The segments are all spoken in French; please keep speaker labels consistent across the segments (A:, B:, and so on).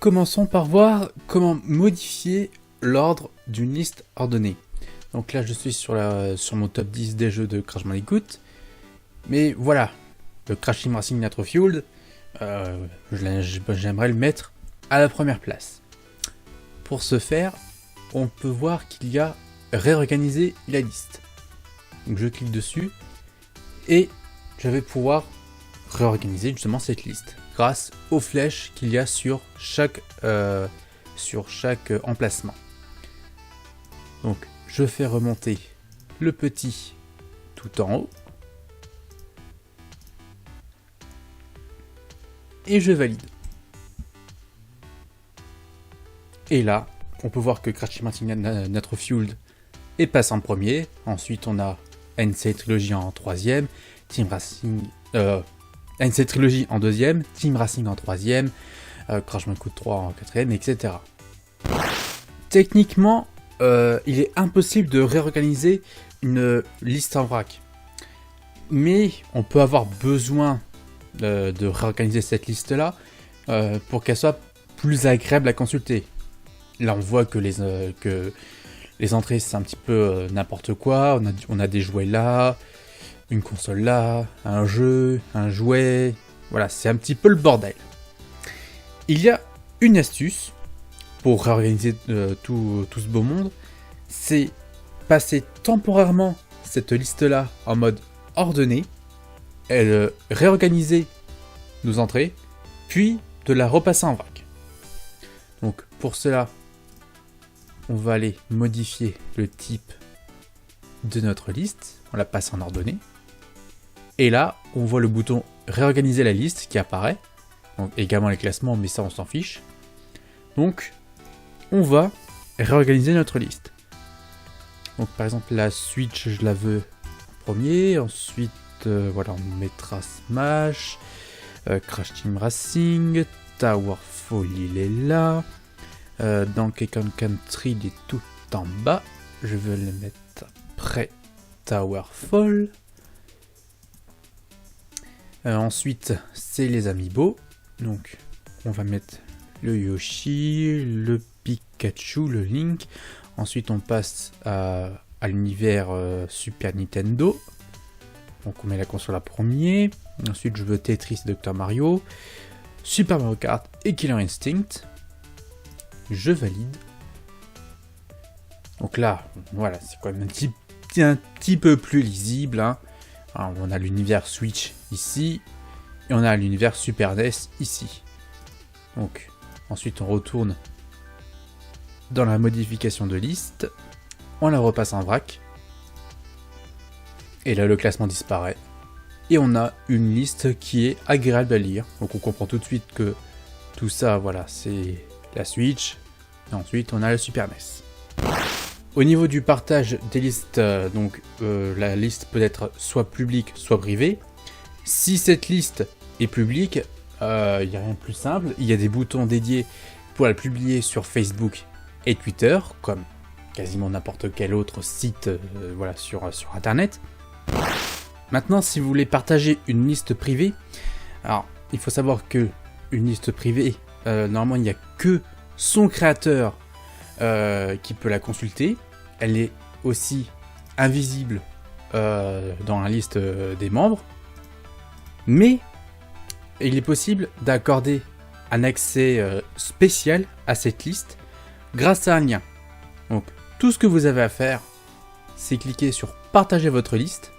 A: commençons par voir comment modifier l'ordre d'une liste ordonnée. Donc là, je suis sur mon top 10 des jeux de Crash Bandicoot. Mais voilà, le Crash Team Racing Nitro Fueled, j'aimerais le mettre à la première place. Pour ce faire, on peut voir qu'il y a réorganiser la liste. Donc je clique dessus et je vais pouvoir réorganiser justement cette liste grâce aux flèches qu'il y a sur chaque emplacement. Donc je fais remonter le petit tout en haut et je valide. Et là, on peut voir que Crash Team Racing Nitro Fueled est passé en premier. Ensuite, on a NC Trilogy en troisième, NC Trilogy en deuxième, Team Racing en troisième, Crash Bandicoot 3 en quatrième, etc. Techniquement, il est impossible de réorganiser une liste en vrac. Mais on peut avoir besoin de réorganiser cette liste-là pour qu'elle soit plus agréable à consulter. Là, on voit que les entrées, c'est un petit peu n'importe quoi. On a des jouets là, une console là, un jeu, un jouet. Voilà, c'est un petit peu le bordel. Il y a une astuce pour réorganiser tout ce beau monde. C'est passer temporairement cette liste-là en mode ordonné, réorganiser nos entrées, puis de la repasser en vrac. Donc pour cela, on va aller modifier le type de notre liste, on la passe en ordonnée. Et là, on voit le bouton réorganiser la liste qui apparaît. Donc également les classements, mais ça on s'en fiche. Donc on va réorganiser notre liste. Donc par exemple la Switch, je la veux en premier. Ensuite, voilà, on mettra Smash, Crash Team Racing, Towerfall il est là. Donkey Kong Country il est tout en bas. Je vais le mettre après Towerfall. Ensuite, c'est les amiibo. Donc, on va mettre le Yoshi, le Pikachu, le Link. Ensuite, on passe à l'univers Super Nintendo. Donc, on met la console à premier. Ensuite, je veux Tetris et Dr Mario, Super Mario Kart et Killer Instinct. Je valide. Donc là, voilà, c'est quand même un petit peu plus lisible. Hein. Alors, on a l'univers Switch ici, et on a l'univers Super NES ici. Donc, ensuite on retourne dans la modification de liste, on la repasse en vrac, et là le classement disparaît, et on a une liste qui est agréable à lire. Donc on comprend tout de suite que tout ça, voilà, c'est la Switch, et ensuite on a le Super NES. Au niveau du partage des listes, la liste peut être soit publique, soit privée. Si cette liste est publique, il n'y a rien de plus simple. Il y a des boutons dédiés pour la publier sur Facebook et Twitter, comme quasiment n'importe quel autre site sur Internet. Maintenant, si vous voulez partager une liste privée, alors il faut savoir que une liste privée, normalement il n'y a que son créateur qui peut la consulter. Elle est aussi invisible dans la liste des membres. Mais il est possible d'accorder un accès spécial à cette liste grâce à un lien. Donc tout ce que vous avez à faire, c'est cliquer sur partager votre liste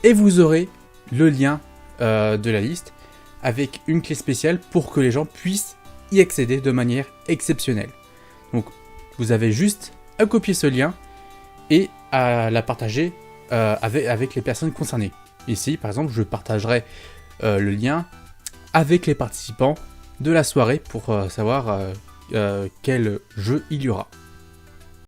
A: et vous aurez le lien de la liste avec une clé spéciale pour que les gens puissent y accéder de manière exceptionnelle. Donc vous avez juste à copier ce lien et à la partager avec les personnes concernées. Ici, par exemple, je partagerai le lien avec les participants de la soirée pour savoir quel jeu il y aura.